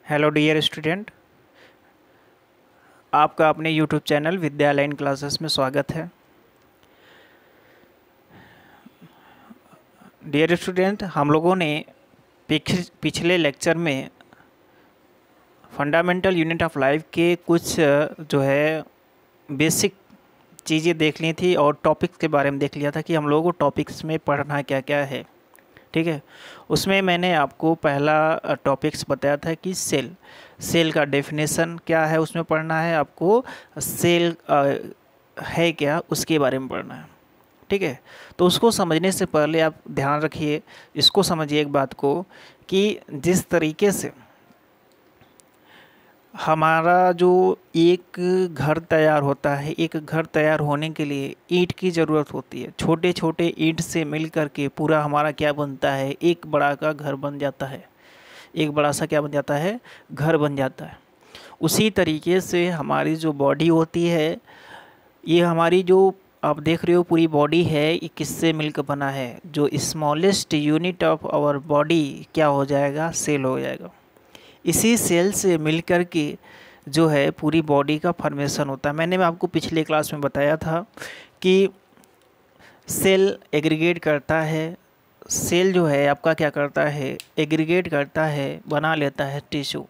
Hello dear student, आपका अपने YouTube channel विद्यालयन classes में स्वागत है। डियर स्टूडेंट, हम लोगों ने पिछले लेक्चर में फंडामेंटल यूनिट ऑफ लाइफ के कुछ जो है बेसिक चीज़ें देख ली थी और टॉपिक्स के बारे में देख लिया था कि हम लोगों को टॉपिक्स में पढ़ना क्या क्या है। ठीक है, उसमें मैंने आपको पहला टॉपिक्स बताया था कि सेल का डेफिनेशन क्या है, उसमें पढ़ना है आपको। सेल है क्या, उसके बारे में पढ़ना है। ठीक है, तो उसको समझने से पहले आप ध्यान रखिए, इसको समझिए एक बात को कि जिस तरीके से हमारा जो एक घर तैयार होता है, एक घर तैयार होने के लिए ईंट की ज़रूरत होती है। छोटे छोटे ईंट से मिल कर के पूरा हमारा क्या बनता है, एक बड़ा का घर बन जाता है। एक बड़ा सा क्या बन जाता है, घर बन जाता है। उसी तरीके से हमारी जो बॉडी होती है, ये हमारी जो आप देख रहे हो पूरी बॉडी है, ये किससे मिलकर बना है। जो smallest unit of our body क्या हो जाएगा, सेल हो जाएगा। इसी सेल से मिलकर के जो है पूरी बॉडी का फॉर्मेशन होता है। मैंने आपको पिछले क्लास में बताया था कि सेल एग्रीगेट करता है। सेल जो है आपका क्या करता है, एग्रीगेट करता है, बना लेता है टिश्यू।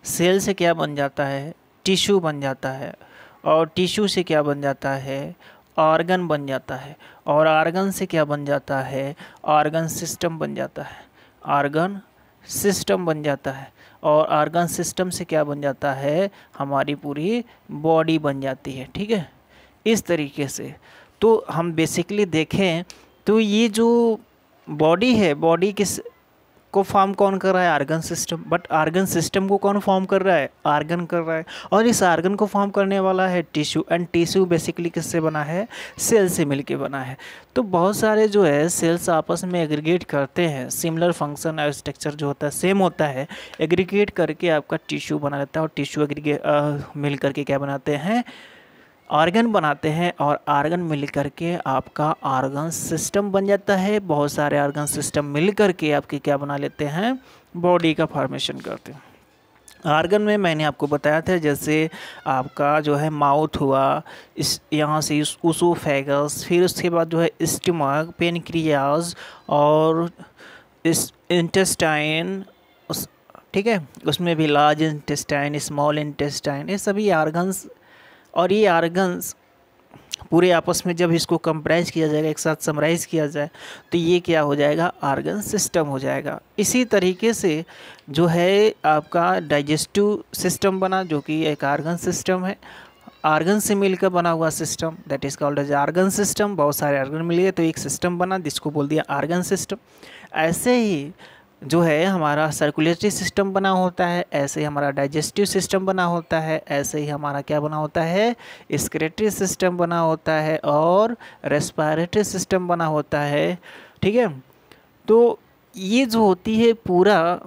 सेल से क्या बन जाता है, टिश्यू बन जाता है। और टिश्यू से क्या बन जाता है, ऑर्गन बन जाता है। और ऑर्गन से क्या बन जाता है, ऑर्गन सिस्टम बन जाता है। ऑर्गन सिस्टम बन जाता है। और ऑर्गन सिस्टम से क्या बन जाता है, हमारी पूरी बॉडी बन जाती है। ठीक है, इस तरीके से तो हम बेसिकली देखें तो ये जो बॉडी है, बॉडी किस को फॉर्म कौन कर रहा है, organ system. But organ system को कौन फॉर्म कर रहा है, ऑर्गन कर रहा है। और इस ऑर्गन को फॉर्म करने वाला है टिश्यू। एंड टिश्यू बेसिकली किससे बना है, सेल से मिलके बना है। तो बहुत सारे जो है सेल्स आपस में एग्रीगेट करते हैं, सिमिलर फंक्शन और स्ट्रक्चर जो होता है सेम होता है, एग्रीगेट करके आपका टिश्यू बना लेता है। और टिश्यू एग्रीगेट मिल करके क्या बनाते हैं, ऑर्गन बनाते हैं। और ऑर्गन मिल करके आपका ऑर्गन सिस्टम बन जाता है। बहुत सारे ऑर्गन सिस्टम मिल करके आपके क्या बना लेते हैं, बॉडी का फॉर्मेशन करते हैं। ऑर्गन में मैंने आपको बताया था, जैसे आपका जो है माउथ हुआ, इस यहाँ से उसोफेगस, फिर उसके बाद जो है स्टमक, पेनक्रियाज और इस इंटेस्टाइन। ठीक है, उसमें भी लार्ज इंटेस्टाइन, स्मॉल इंटेस्टाइन, ये सभी ऑर्गन्स। और ये ऑर्गन्स पूरे आपस में जब इसको कंप्राइज किया जाएगा, एक साथ समराइज़ किया जाए, तो ये क्या हो जाएगा, ऑर्गन सिस्टम हो जाएगा। इसी तरीके से जो है आपका डाइजेस्टिव सिस्टम बना, जो कि एक ऑर्गन सिस्टम है। ऑर्गन से मिलकर बना हुआ system, that is called as organ system. बहुत सारे ऑर्गन मिल गए तो एक सिस्टम बना, जिसको बोल दिया ऑर्गन सिस्टम। ऐसे ही जो है हमारा सर्कुलेटरी सिस्टम बना होता है, ऐसे ही हमारा डाइजेस्टिव सिस्टम बना होता है, ऐसे ही हमारा क्या बना होता है, एक्सक्रीटरी सिस्टम बना होता है और रेस्पिरेटरी सिस्टम बना होता है। ठीक है, तो ये जो होती है पूरा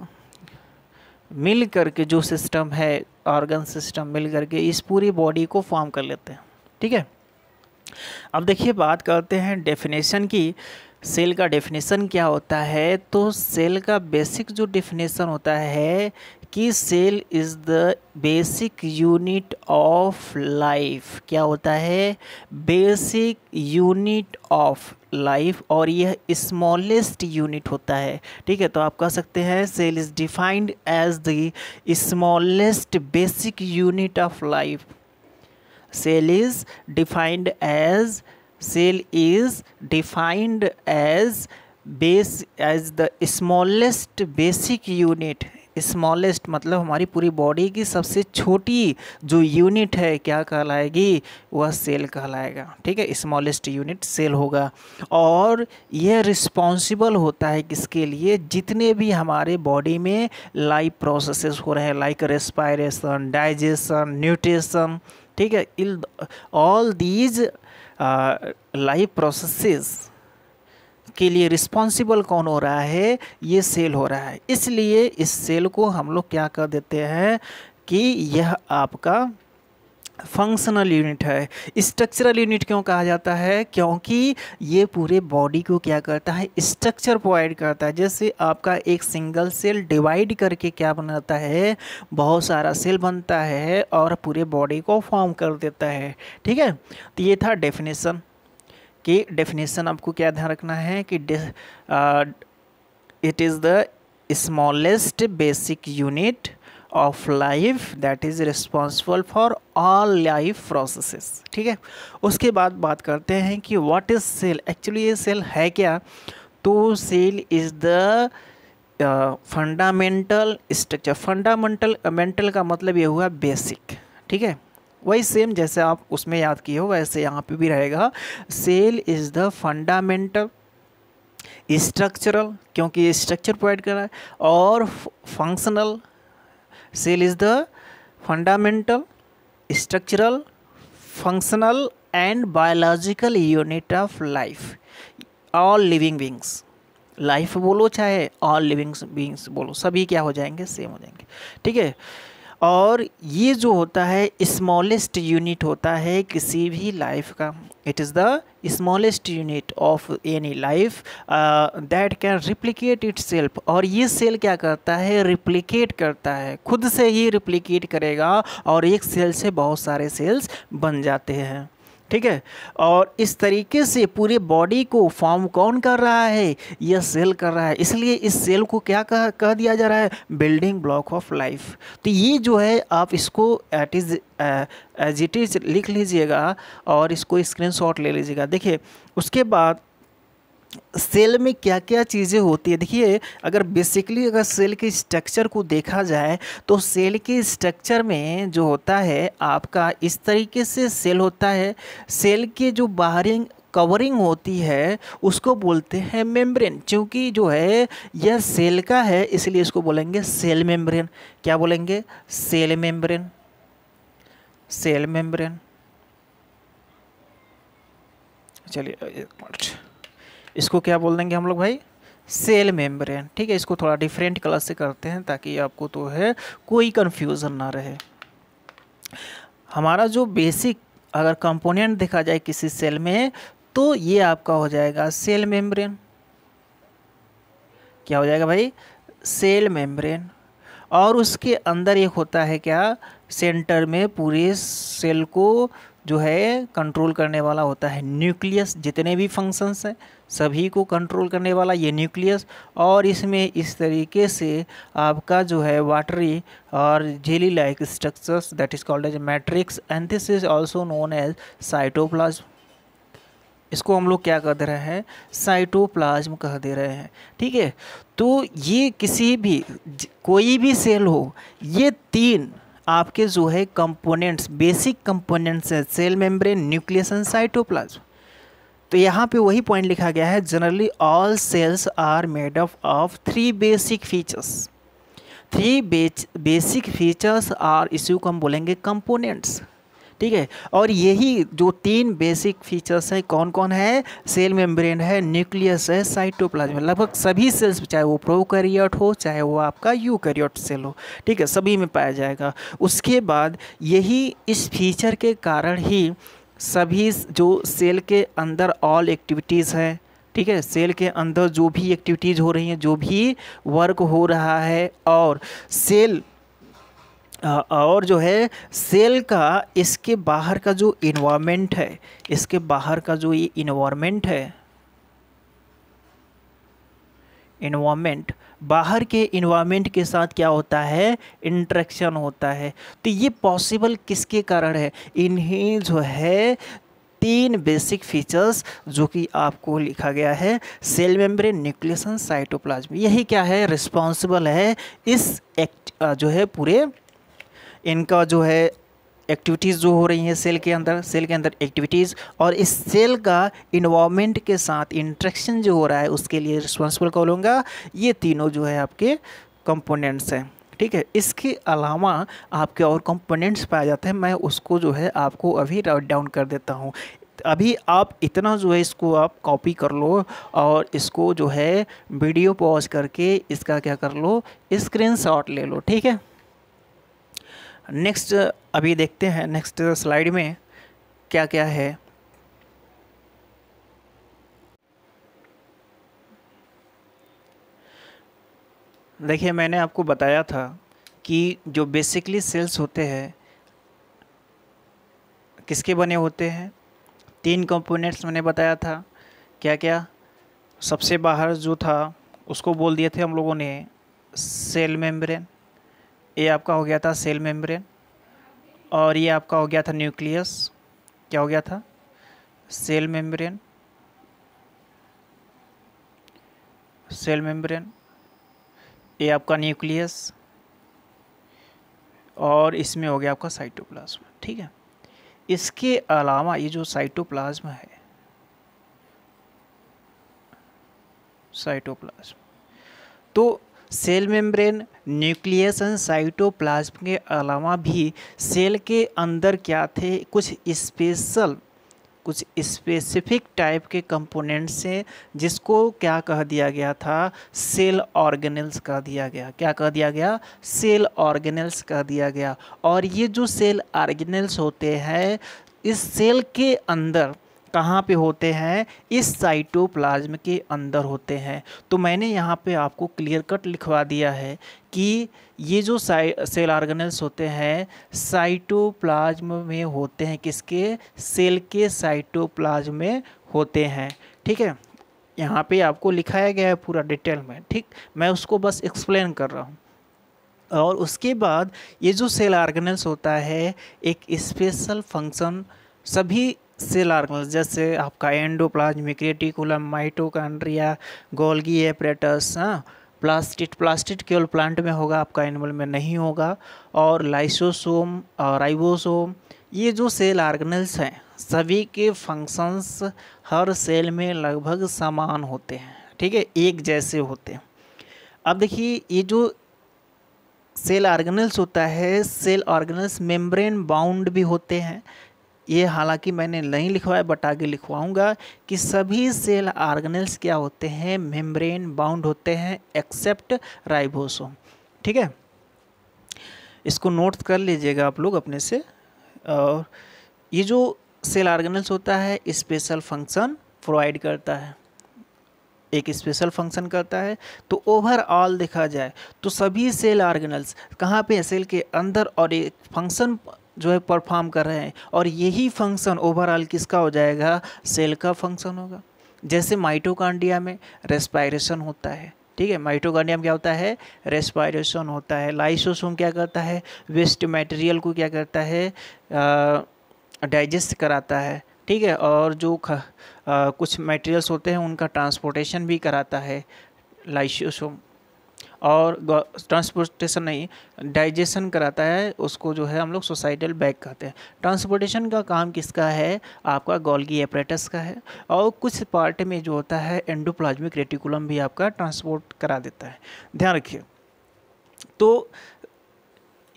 मिल करके जो सिस्टम है, ऑर्गन सिस्टम मिल करके इस पूरी बॉडी को फॉर्म कर लेते हैं। ठीक है, अब देखिए बात करते हैं डेफिनेशन की। सेल का डेफिनेशन क्या होता है, तो सेल का बेसिक जो डेफिनेशन होता है कि cell is the basic unit of life. क्या होता है, बेसिक यूनिट ऑफ लाइफ। और यह स्मॉलेस्ट यूनिट होता है। ठीक है, तो आप कह सकते हैं cell is defined as the smallest basic unit of life. Cell is defined as the smallest basic unit। Smallest मतलब हमारी पूरी बॉडी की सबसे छोटी जो यूनिट है क्या कहलाएगी, वह सेल कहलाएगा। ठीक है, स्मॉलेस्ट यूनिट सेल होगा। और यह रिस्पॉन्सिबल होता है किसके लिए, जितने भी हमारे बॉडी में लाइफ प्रोसेसेस हो रहे हैं, लाइक रेस्पिरेशन, डाइजेशन, न्यूट्रिशन। ठीक है, ऑल दीज लाइफ प्रोसेसेस के लिए रिस्पॉन्सिबल कौन हो रहा है, ये सेल हो रहा है। इसलिए इस सेल को हम लोग क्या कर देते हैं कि यह आपका फंक्शनल यूनिट है। स्ट्रक्चरल यूनिट क्यों कहा जाता है? क्योंकि ये पूरे बॉडी को क्या करता है, स्ट्रक्चर प्रोवाइड करता है। जैसे आपका एक सिंगल सेल डिवाइड करके क्या बनाता है, बहुत सारा सेल बनता है और पूरे बॉडी को फॉर्म कर देता है। ठीक है, तो ये था डेफिनेशन। कि डेफिनेशन आपको क्या ध्यान रखना है कि it is the smallest basic unit of life that is responsible for all life processes. ठीक है, उसके बाद बात करते हैं कि व्हाट इज़ सेल। एक्चुअली ये सेल है क्या? तो cell is the fundamental structure. Fundamental mental का मतलब ये हुआ बेसिक। ठीक है, वही सेम जैसे आप उसमें याद किए हो वैसे यहाँ पे भी रहेगा। Cell is the fundamental structural, क्योंकि ये स्ट्रक्चर प्रोवाइड कर रहा है, और functional. Cell is the fundamental structural functional and biological unit of life all living beings. Life बोलो चाहे ऑल लिविंग बींग्स बोलो, सभी क्या हो जाएंगे, सेम हो जाएंगे। ठीक है, और ये जो होता है स्मॉलेस्ट यूनिट होता है किसी भी लाइफ का। It is the smallest unit of any life that can replicate it self. और ये सेल क्या करता है, रिप्लिकेट करता है, खुद से ही रिप्लिकेट करेगा और एक सेल से बहुत सारे सेल्स बन जाते हैं। ठीक है, और इस तरीके से पूरे बॉडी को फॉर्म कौन कर रहा है, यह सेल कर रहा है। इसलिए इस सेल को क्या कह दिया जा रहा है, बिल्डिंग ब्लॉक ऑफ लाइफ। तो ये जो है आप इसको एज इट इज लिख लीजिएगा और इसको स्क्रीनशॉट ले लीजिएगा। देखिए उसके बाद सेल में क्या क्या चीज़ें होती है। देखिए अगर बेसिकली अगर सेल के स्ट्रक्चर को देखा जाए तो सेल के स्ट्रक्चर में जो होता है आपका इस तरीके से सेल होता है। सेल के जो बाहरी कवरिंग होती है उसको बोलते हैं मेम्ब्रेन। क्योंकि जो है यह सेल का है इसलिए इसको बोलेंगे सेल मेम्ब्रेन। क्या बोलेंगे, सेल मेम्ब्रेन, सेल मेम्ब्रेन। चलिए एक मिनट, इसको क्या बोल देंगे हम लोग भाई, सेल मेम्ब्रेन। ठीक है, इसको थोड़ा डिफरेंट कलर से करते हैं ताकि आपको तो है कोई कंफ्यूजन ना रहे। हमारा जो बेसिक अगर कंपोनेंट देखा जाए किसी सेल में तो ये आपका हो जाएगा सेल मेम्ब्रेन। क्या हो जाएगा भाई, सेल मेम्ब्रेन। और उसके अंदर एक होता है क्या, सेंटर में पूरे सेल को जो है कंट्रोल करने वाला होता है न्यूक्लियस। जितने भी फंक्शंस हैं सभी को कंट्रोल करने वाला ये न्यूक्लियस। और इसमें इस तरीके से आपका जो है वाटरी और jelly like structures that is called as matrix and this is also known as cytoplasm. इसको हम लोग क्या कह दे रहे हैं, साइटोप्लाज्म कह दे रहे हैं। ठीक है, तो ये किसी भी कोई भी सेल हो, ये तीन आपके जो है कंपोनेंट्स, बेसिक कंपोनेंट्स हैं, cell membrane, nucleus and cytoplasm. तो यहाँ पे वही पॉइंट लिखा गया है, generally all cells are made of three basic features. Three basic features are, इसी को हम बोलेंगे कंपोनेंट्स। ठीक है, और यही जो तीन बेसिक फीचर्स हैं कौन कौन है, सेल मेम्ब्रेन है, न्यूक्लियस है, साइटोप्लाज्म। लगभग सभी सेल्स चाहे वो प्रोकैरियोट हो चाहे वो आपका यूकैरियोट सेल हो, ठीक है, सभी में पाया जाएगा। उसके बाद यही इस फीचर के कारण ही सभी जो सेल के अंदर ऑल एक्टिविटीज़ हैं, ठीक है, सेल के अंदर जो भी एक्टिविटीज़ हो रही हैं, जो भी वर्क हो रहा है, और सेल और जो है सेल का इसके बाहर का जो इन्वायरमेंट है, इसके बाहर का जो ये इन्वायरमेंट है, इन्वायरमेंट, बाहर के इन्वायरमेंट के साथ क्या होता है, इंटरेक्शन होता है। तो ये पॉसिबल किसके कारण है, इन्हीं जो है तीन बेसिक फीचर्स जो कि आपको लिखा गया है, cell membrane, nucleus and cytoplasm, यही क्या है, रिस्पॉन्सिबल है इस जो है पूरे इनका जो है एक्टिविटीज़ जो हो रही हैं सेल के अंदर एक्टिविटीज़, और इस सेल का इन्वायरमेंट के साथ इंटरेक्शन जो हो रहा है उसके लिए रिस्पॉन्सिबल कौन होगा, ये तीनों जो है आपके कंपोनेंट्स हैं। ठीक है, इसके अलावा आपके और कंपोनेंट्स पाए जाते हैं, मैं उसको जो है आपको अभी राइट डाउन कर देता हूँ। अभी आप इतना जो है इसको आप कॉपी कर लो और इसको जो है वीडियो पॉज करके इसका क्या कर लो, स्क्रीनशॉट ले लो। ठीक है, नेक्स्ट अभी देखते हैं नेक्स्ट स्लाइड में क्या क्या है। देखिए मैंने आपको बताया था कि जो बेसिकली सेल्स होते हैं किसके बने होते हैं, 3 कंपोनेंट्स मैंने बताया था। क्या क्या, सबसे बाहर जो था उसको बोल दिए थे हम लोगों ने सेल मेम्ब्रेन, ये आपका हो गया था सेल मेम्ब्रेन, और ये आपका हो गया था न्यूक्लियस। क्या हो गया था, सेल मेम्ब्रेन, सेल मेम्ब्रेन, ये आपका न्यूक्लियस, और इसमें हो गया आपका साइटोप्लाज्म। ठीक है, इसके अलावा ये जो साइटोप्लाज्म है, साइटोप्लाज्म, तो cell membrane, nucleus and cytoplasm के अलावा भी सेल के अंदर क्या थे, कुछ स्पेसिफिक टाइप के कंपोनेंट्स हैं जिसको क्या कह दिया गया था, सेल ऑर्गेनेल्स कह दिया गया। क्या कह दिया गया, सेल ऑर्गेनेल्स कह दिया गया। और ये जो सेल ऑर्गेनेल्स होते हैं इस सेल के अंदर कहाँ पे होते हैं, इस साइटोप्लाज्म के अंदर होते हैं। तो मैंने यहाँ पे आपको क्लियर कट लिखवा दिया है कि ये जो सेल ऑर्गेनेल्स होते हैं साइटोप्लाज्म में होते हैं, किसके, सेल के साइटोप्लाज्म में होते हैं। ठीक है, यहाँ पे आपको लिखाया गया है पूरा डिटेल में। ठीक, मैं उसको बस एक्सप्लेन कर रहा हूँ। और उसके बाद ये जो सेल ऑर्गेनेल्स होता है एक स्पेशल फंक्शन, सभी सेल ऑर्गेनेल्स जैसे आपका endoplasmic reticulum, mitochondria, Golgi apparatus, plastid केवल प्लांट में होगा, आपका एनिमल में नहीं होगा, और लाइसोसोम और राइबोसोम, ये जो सेल ऑर्गेनेल्स हैं सभी के फंक्शंस हर सेल में लगभग समान होते हैं। ठीक है, एक जैसे होते हैं। अब देखिए ये जो सेल ऑर्गेनेल्स होता है, सेल ऑर्गेनेल्स मेम्ब्रेन बाउंड भी होते हैं। ये हालांकि मैंने नहीं लिखवाया बट आगे लिखवाऊंगा कि सभी सेल ऑर्गेनेल्स क्या होते हैं, मेम्ब्रेन बाउंड होते हैं एक्सेप्ट राइबोसोम। ठीक है, इसको नोट कर लीजिएगा आप लोग अपने से। और ये जो सेल ऑर्गेनेल्स होता है स्पेशल फंक्शन प्रोवाइड करता है, एक स्पेशल फंक्शन करता है। तो ओवरऑल देखा जाए तो सभी सेल ऑर्गेनेल्स कहाँ पे, सेल के अंदर, और एक फंक्शन जो है परफॉर्म कर रहे हैं, और यही फंक्शन ओवरऑल किसका हो जाएगा, सेल का फंक्शन होगा। जैसे माइटोकॉन्ड्रिया में रेस्पायरेशन होता है। ठीक है, माइटोकॉन्ड्रिया में क्या होता है, रेस्पायरेशन होता है। लाइसोसोम क्या करता है, वेस्ट मटेरियल को क्या करता है, डाइजेस्ट कराता है। ठीक है, और जो कुछ मटेरियल्स होते हैं उनका ट्रांसपोर्टेशन भी कराता है लाइसोसोम, और ट्रांसपोर्टेशन नहीं, डाइजेशन कराता है उसको, जो है हम लोग सोसाइटल बैग कहते हैं। ट्रांसपोर्टेशन का काम किसका है, आपका गोल्गी एपरेटस का है। और कुछ पार्ट में जो होता है एंडोप्लाज्मिक रेटिकुलम भी आपका ट्रांसपोर्ट करा देता है। ध्यान रखिए। तो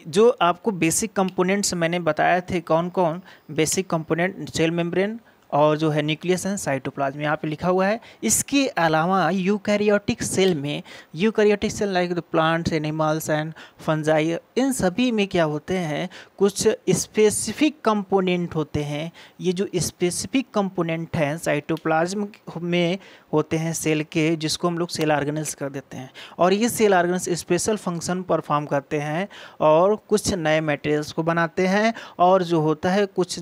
जो आपको बेसिक कंपोनेंट्स मैंने बताए थे, कौन कौन बेसिक कंपोनेंट, सेल मेम्ब्रेन और जो है न्यूक्लियस एंड साइटोप्लाज्म, यहाँ पे लिखा हुआ है। इसके अलावा यूकैरियोटिक सेल में, eukaryotic cell like the plants, animals and fungi, इन सभी में क्या होते हैं, कुछ स्पेसिफिक कंपोनेंट होते हैं। ये जो स्पेसिफिक कंपोनेंट हैं साइटोप्लाज्म में होते हैं सेल के, जिसको हम लोग सेल ऑर्गेनेल्स कर देते हैं। और ये cell organelles special function perform करते हैं और कुछ नए मटेरियल्स को बनाते हैं, और जो होता है कुछ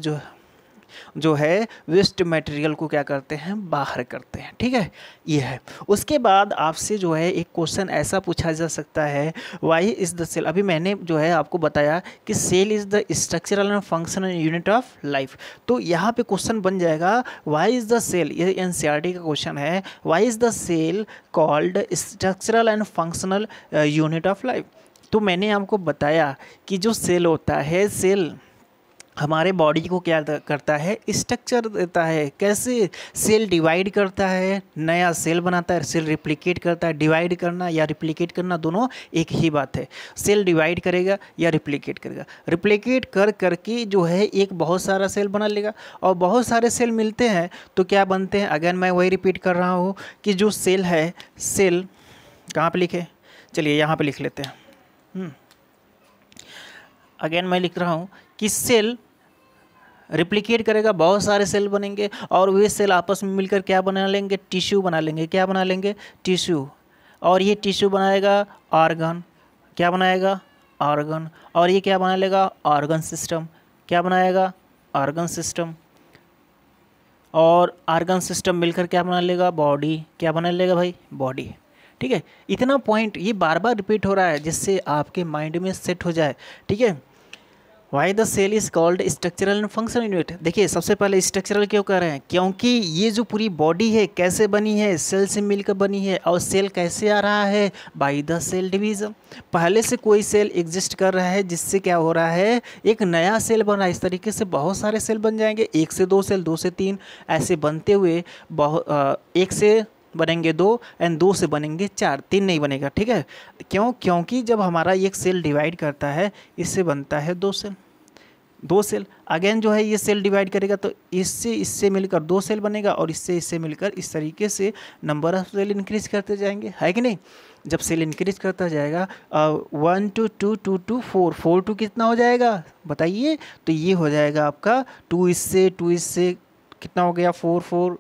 जो है वेस्ट मटेरियल को क्या करते हैं, बाहर करते हैं। ठीक है, ये है। उसके बाद आपसे जो है एक क्वेश्चन ऐसा पूछा जा सकता है, व्हाई इज द सेल, अभी मैंने जो है आपको बताया कि cell is the structural and functional unit of life. तो यहाँ पे क्वेश्चन बन जाएगा व्हाई इज द सेल, ये एनसीईआरटी का क्वेश्चन है, why is the cell called structural and functional unit of life. तो मैंने आपको बताया कि जो सेल होता है, सेल हमारे बॉडी को क्या करता है, स्ट्रक्चर देता है। कैसे, सेल डिवाइड करता है, नया सेल बनाता है, सेल रिप्लिकेट करता है। डिवाइड करना या रिप्लिकेट करना दोनों एक ही बात है। सेल डिवाइड करेगा या रिप्लिकेट करेगा, रिप्लिकेट कर करके जो है एक बहुत सारा सेल बना लेगा, और बहुत सारे सेल मिलते हैं तो क्या बनते हैं। अगेन मैं वही रिपीट कर रहा हूँ कि जो सेल है, सेल कहाँ पे लिखे, चलिए यहाँ पे लिख लेते हैं। अगेन मैं लिख रहा हूँ कि सेल रिप्लिकेट करेगा, बहुत सारे सेल बनेंगे और वे सेल आपस में मिलकर क्या बना लेंगे, टिश्यू बना लेंगे। क्या बना लेंगे, टिश्यू। और ये टिश्यू बनाएगा ऑर्गन। क्या बनाएगा, ऑर्गन। और ये क्या बना लेगा, ऑर्गन सिस्टम। क्या बनाएगा, ऑर्गन सिस्टम। और ऑर्गन सिस्टम मिलकर क्या बना लेगा, बॉडी। क्या बना लेगा भाई, बॉडी। ठीक है, इतना पॉइंट ये बार बार रिपीट हो रहा है जिससे आपके माइंड में सेट हो जाए। ठीक है, why the cell is called structural and functional unit. देखिए सबसे पहले स्ट्रक्चरल क्यों कह रहे हैं, क्योंकि ये जो पूरी बॉडी है कैसे बनी है, सेल से मिलकर बनी है। और सेल कैसे आ रहा है, बाय द सेल डिवीजन। पहले से कोई सेल एग्जिस्ट कर रहा है जिससे क्या हो रहा है, एक नया सेल बना। इस तरीके से बहुत सारे सेल बन जाएंगे, 1 से 2 सेल, 2 से 3 ऐसे बनते हुए एक से बनेंगे 2 एंड 2 से बनेंगे 4, 3 नहीं बनेगा। ठीक है, क्यों, क्योंकि जब हमारा एक सेल डिवाइड करता है इससे बनता है 2 सेल। 2 सेल अगेन जो है ये सेल डिवाइड करेगा तो इससे मिलकर 2 सेल बनेगा और इससे मिलकर इस तरीके से नंबर ऑफ सेल इंक्रीज करते जाएंगे, है कि नहीं। जब सेल इंक्रीज करता जाएगा 1 to 2 2 to 4 4 to कितना हो जाएगा बताइए, तो ये हो जाएगा आपका 2 इससे कितना हो गया 4 4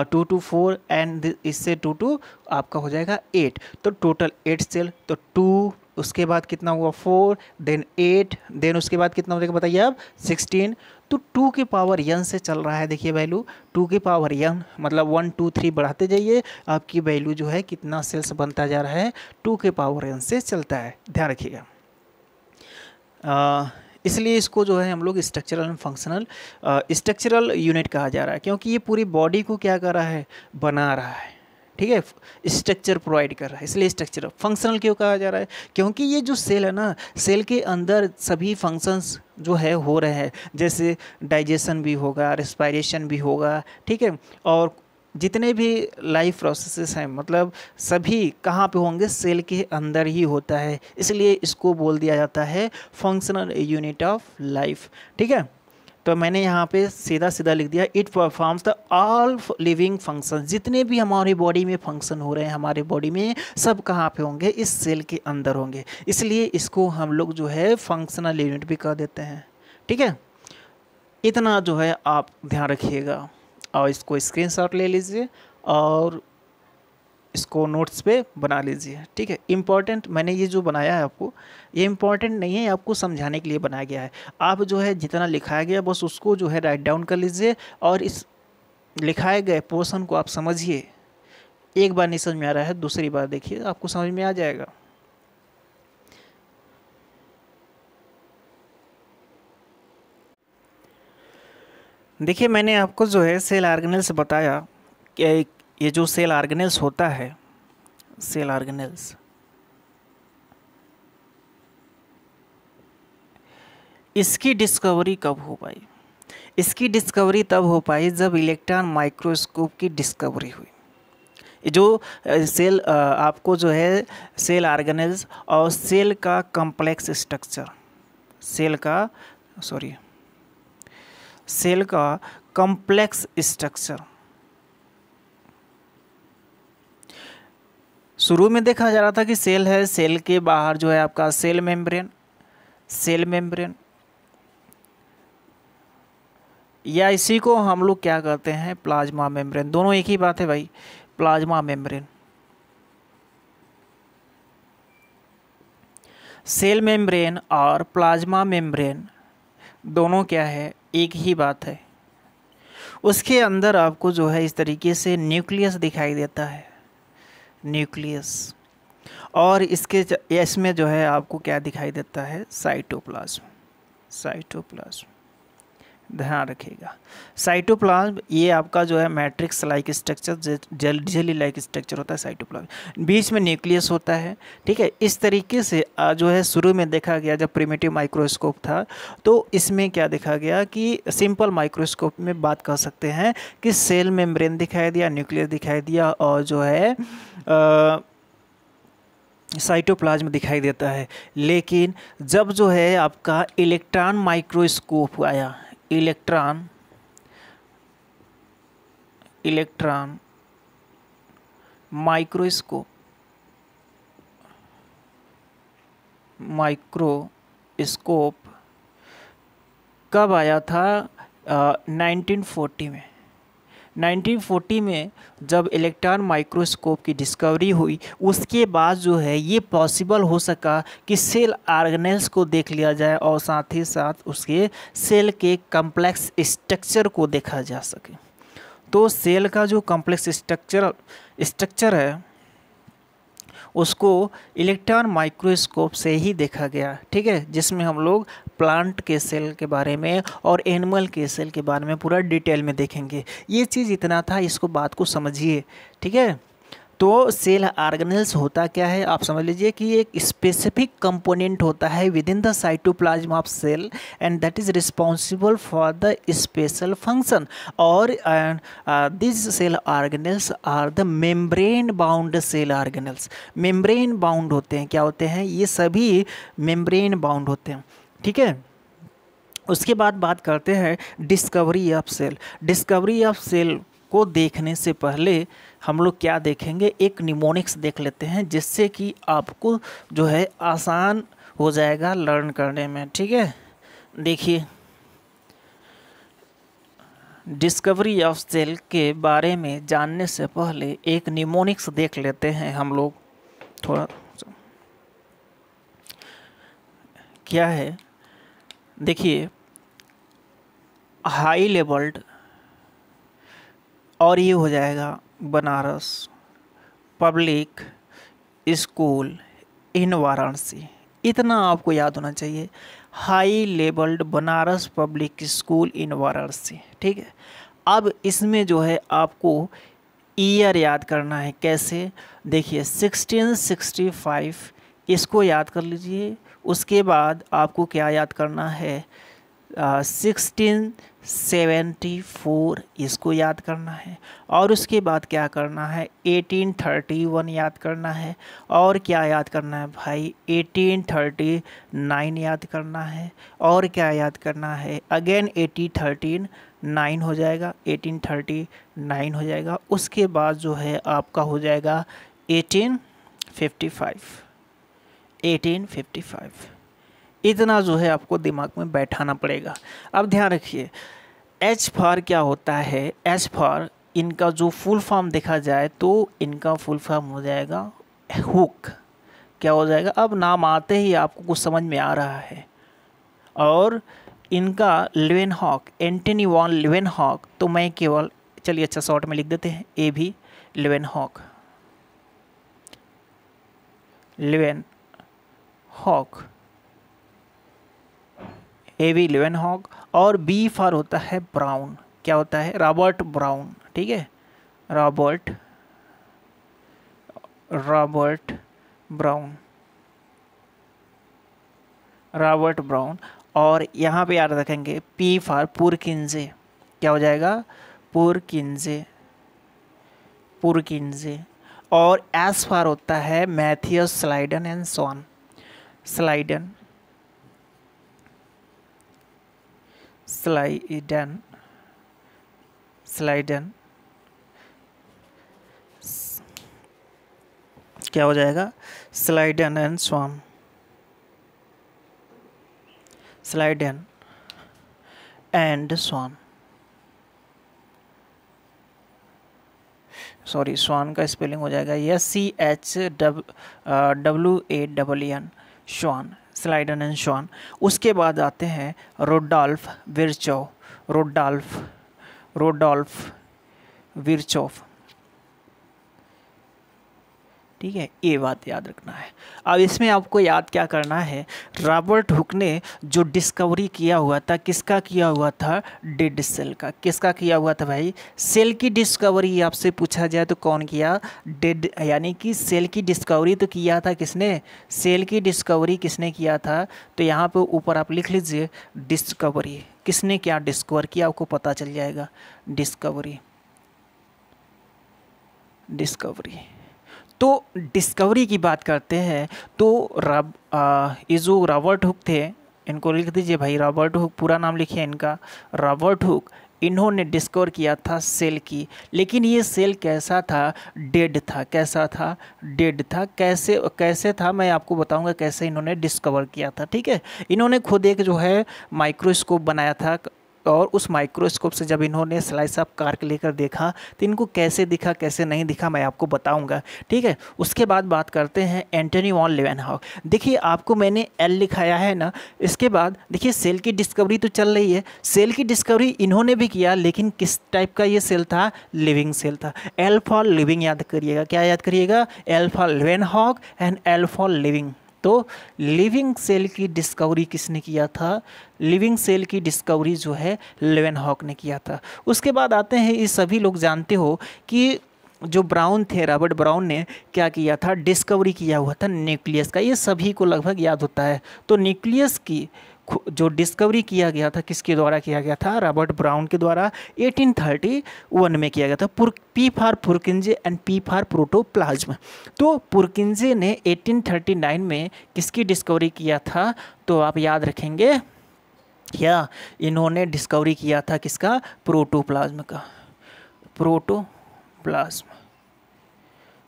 2 to 4 एंड इससे 2 to आपका हो जाएगा 8। तो टोटल 8 सेल। तो 2 उसके बाद कितना हुआ 4 देन 8 देन उसके बाद कितना हो जाएगा बताइए आप 16। तो 2 के पावर n से चल रहा है। देखिए वैल्यू 2 के पावर n मतलब 1 2 3 बढ़ाते जाइए, आपकी वैल्यू जो है कितना सेल्स बनता जा रहा है 2 के पावर n से चलता है, ध्यान रखिएगा। इसलिए इसको जो है हम लोग structural and functional structural unit कहा जा रहा है, क्योंकि ये पूरी बॉडी को क्या कर रहा है, बना रहा है। ठीक है, स्ट्रक्चर प्रोवाइड कर रहा है, इसलिए स्ट्रक्चर। फंक्शनल क्यों कहा जा रहा है, क्योंकि ये जो सेल है ना, सेल के अंदर सभी फंक्शंस जो है हो रहे हैं, जैसे डाइजेशन भी होगा, रेस्पिरेशन भी होगा। ठीक है, और जितने भी लाइफ प्रोसेसेस हैं मतलब सभी कहाँ पे होंगे, सेल के अंदर ही होता है, इसलिए इसको बोल दिया जाता है फंक्शनल यूनिट ऑफ लाइफ। ठीक है, तो मैंने यहाँ पे सीधा सीधा लिख दिया, it performs the all living function. जितने भी हमारी बॉडी में फंक्शन हो रहे हैं हमारे बॉडी में, सब कहाँ पे होंगे, इस सेल के अंदर होंगे, इसलिए इसको हम लोग जो है फंक्शनल यूनिट भी कह देते हैं। ठीक है, इतना जो है आप ध्यान रखिएगा और इसको स्क्रीनशॉट ले लीजिए और इसको नोट्स पे बना लीजिए। ठीक है, इम्पॉर्टेंट मैंने ये जो बनाया है आपको, ये इम्पॉर्टेंट नहीं है, आपको समझाने के लिए बनाया गया है। आप जो है जितना लिखाया गया बस उसको जो है राइट डाउन कर लीजिए और इस लिखाए गए पोर्शन को आप समझिए। एक बार नहीं समझ में आ रहा है, दूसरी बार देखिए आपको समझ में आ जाएगा। देखिए मैंने आपको जो है सेल ऑर्गेनेल्स बताया कि ये जो सेल ऑर्गेनेल्स होता है, सेल ऑर्गेनेल्स, इसकी डिस्कवरी कब हो पाई, इसकी डिस्कवरी तब हो पाई जब इलेक्ट्रॉन माइक्रोस्कोप की डिस्कवरी हुई। जो सेल आपको जो है सेल ऑर्गेनेल्स और सेल का कॉम्प्लेक्स स्ट्रक्चर, सेल का कॉम्प्लेक्स स्ट्रक्चर शुरू में देखा जा रहा था कि सेल है, सेल के बाहर जो है आपका सेल मेम्ब्रेन या इसी को हम लोग क्या कहते हैं, प्लाज्मा मेम्ब्रेन। दोनों एक ही बात है भाई, प्लाज्मा मेम्ब्रेन। सेल मेम्ब्रेन और प्लाज्मा मेम्ब्रेन दोनों क्या है, एक ही बात है। उसके अंदर आपको जो है इस तरीके से न्यूक्लियस दिखाई देता है, न्यूक्लियस। और इसमें जो है आपको क्या दिखाई देता है, साइटोप्लाज्म। ध्यान रखिएगा, साइटोप्लाज्म ये आपका जो है matrix like structure, jelly like structure होता है साइटोप्लाज्म, बीच में न्यूक्लियस होता है। ठीक है, इस तरीके से जो है शुरू में देखा गया जब प्रिमिटिव माइक्रोस्कोप था, तो इसमें क्या देखा गया कि सिंपल माइक्रोस्कोप में बात कर सकते हैं कि सेल मेम्ब्रेन दिखाई दिया, न्यूक्लियस दिखाई दिया और जो है साइटोप्लाज्म दिखाई देता है। लेकिन जब जो है आपका इलेक्ट्रॉन माइक्रोस्कोप आया, इलेक्ट्रॉन माइक्रोस्कोप माइक्रोस्कोप कब आया था? 1940 में। 1940 में जब इलेक्ट्रॉन माइक्रोस्कोप की डिस्कवरी हुई, उसके बाद जो है ये पॉसिबल हो सका कि सेल ऑर्गेनेल्स को देख लिया जाए और साथ ही साथ उसके सेल के कॉम्प्लेक्स स्ट्रक्चर को देखा जा सके। तो सेल का जो कॉम्प्लेक्स स्ट्रक्चर है उसको इलेक्ट्रॉन माइक्रोस्कोप से ही देखा गया, ठीक है, जिसमें हम लोग प्लांट के सेल के बारे में और एनिमल के सेल के बारे में पूरा डिटेल में देखेंगे। ये चीज़ इतना था, इसको बात को समझिए, ठीक है। तो सेल ऑर्गेनेल्स होता क्या है आप समझ लीजिए कि एक स्पेसिफिक कंपोनेंट होता है within the cytoplasm of cell and that is responsible for the special function. और this cell organelles are the membrane bound cell organelles. Membrane bound होते हैं, क्या होते हैं? ये सभी मेम्ब्रेन बाउंड होते हैं, ठीक है। उसके बाद बात करते हैं discovery of cell. Discovery of cell को देखने से पहले हम लोग क्या देखेंगे, एक निमोनिक्स देख लेते हैं, जिससे कि आपको जो है आसान हो जाएगा लर्न करने में, ठीक है। देखिए, डिस्कवरी ऑफ सेल के बारे में जानने से पहले एक निमोनिक्स देख लेते हैं हम लोग थोड़ा। क्या है देखिए, हाई लेवल्ड, और ये हो जाएगा Banaras public school in Varanasi. इतना आपको याद होना चाहिए, high levelled Banaras public school in Varanasi, ठीक है। अब इसमें जो है आपको ईयर याद करना है। कैसे? देखिए 1665 इसको याद कर लीजिए। उसके बाद आपको क्या याद करना है, 1674 इसको याद करना है। और उसके बाद क्या करना है, 1831 याद करना है। और क्या याद करना है भाई, 1839 याद करना है। और क्या याद करना है, अगेन 1839 हो जाएगा, 1839 हो जाएगा। उसके बाद जो है आपका हो जाएगा 1855। इतना जो है आपको दिमाग में बैठाना पड़ेगा। अब ध्यान रखिए, एच फॉर क्या होता है, एच फॉर इनका जो फुल फॉर्म देखा जाए तो इनका फुल फॉर्म हो जाएगा हुक। क्या हो जाएगा? अब नाम आते ही आपको कुछ समझ में आ रहा है। और इनका लेवेनहॉक, एंटनी वॉन लेवेनहॉक, तो मैं केवल चलिए अच्छा शॉर्ट में लिख देते हैं, ए भी लेवेनहॉक, लेवेनहॉक, ए वी लेवेनहॉक। और बी फॉर होता है ब्राउन। क्या होता है? रॉबर्ट ब्राउन, ठीक है, रॉबर्ट ब्राउन। और यहाँ पे याद रखेंगे पी फॉर पुरकिंजे। क्या हो जाएगा? पुरकिंजे। और एस फॉर होता है Matthias Schleiden and Schwann, Schleiden क्या हो जाएगा? Schleiden and Schwann, Schleiden and Schwann. Sorry, Schwann का स्पेलिंग हो जाएगा SCHWANN, स्वान, स्लाइडन एंड स्वान। उसके बाद आते हैं रोडोल्फ विर्चोव, ठीक है, ये बात याद रखना है। अब इसमें आपको याद क्या करना है, रॉबर्ट हुक ने जो डिस्कवरी किया हुआ था, किसका किया हुआ था? डेड सेल का। किसका किया हुआ था भाई? सेल की डिस्कवरी आपसे पूछा जाए तो कौन किया? डेड, यानी कि सेल की डिस्कवरी तो किया था किसने? सेल की डिस्कवरी किसने किया था? तो यहाँ पे ऊपर आप लिख लीजिए डिस्कवरी, किसने क्या डिस्कवर किया, आपको पता चल जाएगा। डिस्कवरी। तो डिस्कवरी की बात करते हैं तो ये जो रॉबर्ट हुक थे, इनको लिख दीजिए भाई, रॉबर्ट हुक, पूरा नाम लिखिए इनका, रॉबर्ट हुक इन्होंने डिस्कवर किया था सेल की, लेकिन ये सेल कैसा था, डेड था। कैसा था, डेड था। कैसे कैसे था, मैं आपको बताऊंगा कैसे इन्होंने डिस्कवर किया था। ठीक है, इन्होंने खुद एक जो है माइक्रोस्कोप बनाया था, और उस माइक्रोस्कोप से जब इन्होंने स्लाइस ऑफ कार्क लेकर देखा तो इनको कैसे दिखा कैसे नहीं दिखा मैं आपको बताऊंगा। ठीक है, उसके बाद बात करते हैं एंटनी वॉन लेवेनहॉक। देखिए आपको मैंने एल लिखाया है ना, इसके बाद देखिए सेल की डिस्कवरी तो चल रही है। सेल की डिस्कवरी इन्होंने भी किया, लेकिन किस टाइप का ये सेल था, लिविंग सेल था। एल फॉर लिविंग याद करिएगा, क्या याद करिएगा, L for Leeuwenhoek and L for living. तो लिविंग सेल की डिस्कवरी किसने किया था, लिविंग सेल की डिस्कवरी जो है लेवेनहॉक ने किया था। उसके बाद आते हैं, ये सभी लोग जानते हो कि जो ब्राउन थे, रॉबर्ट ब्राउन ने क्या किया था, डिस्कवरी किया हुआ था न्यूक्लियस का। ये सभी को लगभग याद होता है। तो न्यूक्लियस की जो डिस्कवरी किया गया था किसके द्वारा किया गया था, रॉबर्ट ब्राउन के द्वारा 1831 में किया गया था। P for पुरकिंजे and P for protoplasm. तो पुरकिंजे ने 1839 में किसकी डिस्कवरी किया था, तो आप याद रखेंगे क्या, इन्होंने डिस्कवरी किया था किसका, प्रोटोप्लाज्म का, प्रोटोप्लाज्म।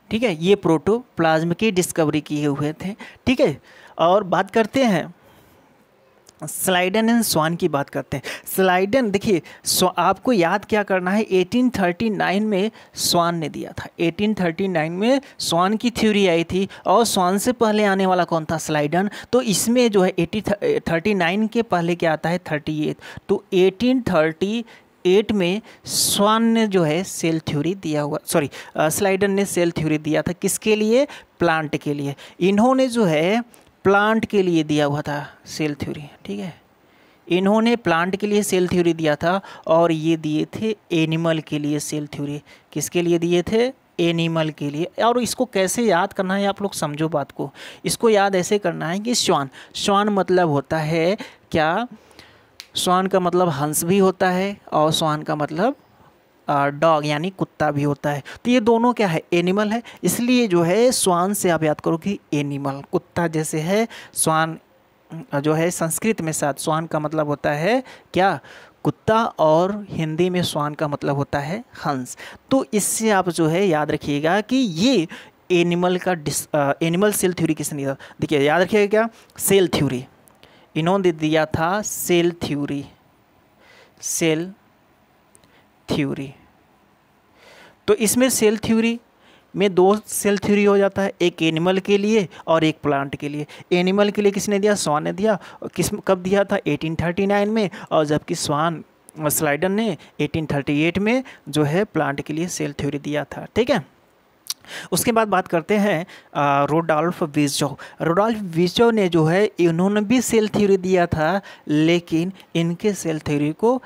ठीक है, ये प्रोटोप्लाज्म की डिस्कवरी किए हुए थे। ठीक है, और बात करते हैं स्लाइडन एंड स्वान की बात करते हैं। स्लाइडन देखिए, आपको याद क्या करना है, 1839 में स्वान ने दिया था। 1839 में स्वान की थ्योरी आई थी, और स्वान से पहले आने वाला कौन था, स्लाइडन। तो इसमें जो है 1839 के पहले क्या आता है, 38। तो 1838 में स्वान ने जो है सेल थ्योरी दिया हुआ, सॉरी स्लाइडन ने सेल थ्योरी दिया था, किसके लिए, प्लांट के लिए। इन्होंने जो है प्लांट के लिए दिया हुआ था सेल थ्योरी। ठीक है, इन्होंने प्लांट के लिए सेल थ्योरी दिया था, और ये दिए थे एनिमल के लिए सेल थ्योरी। किसके लिए दिए थे, एनिमल के लिए। और इसको कैसे याद करना है, आप लोग समझो बात को। इसको याद ऐसे करना है कि श्वान, श्वान मतलब होता है क्या, श्वान का मतलब हंस भी होता है, और श्वान का मतलब डॉग यानी कुत्ता भी होता है। तो ये दोनों क्या है, एनिमल है। इसलिए जो है स्वान से आप याद करो कि एनिमल, कुत्ता जैसे है, स्वान जो है संस्कृत में साथ स्वान का मतलब होता है क्या, कुत्ता, और हिंदी में स्वान का मतलब होता है हंस। तो इससे आप जो है याद रखिएगा कि ये एनिमल का एनिमल सेल थ्योरी किसने दिया। देखिए याद रखिएगा क्या, सेल थ्योरी, इन्होंने दिया था सेल थ्योरी, सेल थ्योरी। तो इसमें सेल थ्योरी में दो सेल थ्योरी हो जाता है, एक एनिमल के लिए और एक प्लांट के लिए। एनिमल के लिए किसने दिया, स्वान ने दिया। किस कब दिया था, 1839 में, और जबकि स्वान स्लाइडन ने 1838 में जो है प्लांट के लिए सेल थ्योरी दिया था। ठीक है, उसके बाद बात करते हैं रोडोल्फ विर्चोव। रोडोल्फ विर्चोव ने जो है, इन्होंने भी सेल थ्योरी दिया था, लेकिन इनके सेल थ्योरी को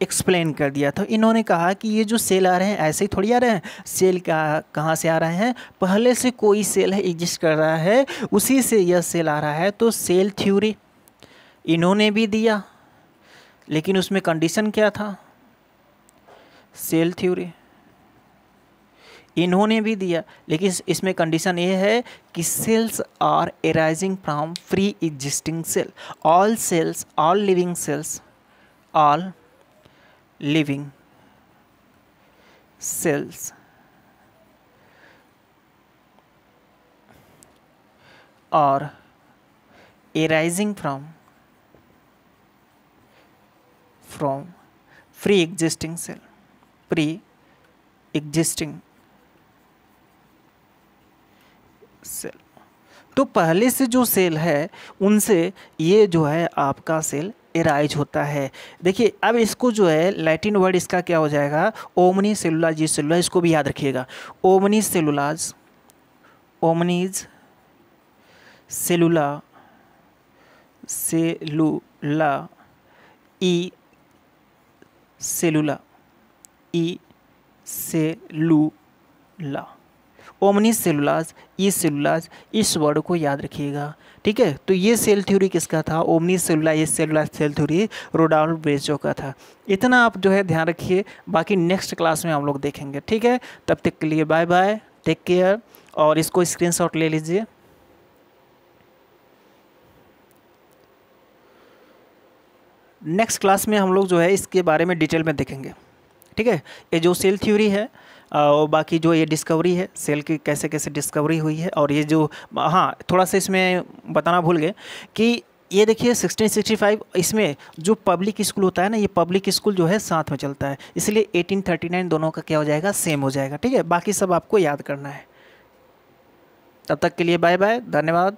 एक्सप्लेन कर दिया था। इन्होंने कहा कि ये जो सेल आ रहे हैं ऐसे ही थोड़ी आ रहे हैं, सेल कहाँ से आ रहे हैं, पहले से कोई सेल है एग्जिस्ट कर रहा है, उसी से यह सेल आ रहा है। तो सेल थ्योरी इन्होंने भी दिया, लेकिन उसमें कंडीशन क्या था, सेल थ्योरी इन्होंने भी दिया, लेकिन इसमें कंडीशन ये है कि cells are arising from free existing cell. All cells, all living cells, all living cells are arising from pre-existing cell, pre-existing cell। तो पहले से जो सेल है उनसे ये जो है आपका सेल एराइज होता है। देखिए अब इसको जो है लैटिन वर्ड इसका क्या हो जाएगा, ओमनी सेलुलाज सेलुला, इसको भी याद रखिएगा, ओमनी सेलुलाज, ओमनीज सेलुला, सेलुला, ई सेलुला, ई सेलुला, ओमनी सेलुलाज, ई सेलुलाज, इस वर्ड को याद रखिएगा। ठीक है, तो ये सेल थ्योरी किसका था, ओमनी सेलुला, ये सेलुलर सेल थ्योरी रोडोल्फ विर्चोव का था। इतना आप जो है ध्यान रखिए, बाकी नेक्स्ट क्लास में हम लोग देखेंगे। ठीक है, तब तक के लिए बाय बाय, टेक केयर, और इसको स्क्रीनशॉट ले लीजिए। नेक्स्ट क्लास में हम लोग जो है इसके बारे में डिटेल में देखेंगे। ठीक है, ये जो सेल थ्योरी है और बाकी जो ये डिस्कवरी है सेल की कैसे कैसे डिस्कवरी हुई है, और ये जो हाँ थोड़ा सा इसमें बताना भूल गए कि ये देखिए 1665 इसमें जो पब्लिक स्कूल होता है ना, ये पब्लिक स्कूल जो है साथ में चलता है, इसलिए 1839 दोनों का क्या हो जाएगा, सेम हो जाएगा। ठीक है, बाकी सब आपको याद करना है। तब तक के लिए बाय बाय, धन्यवाद।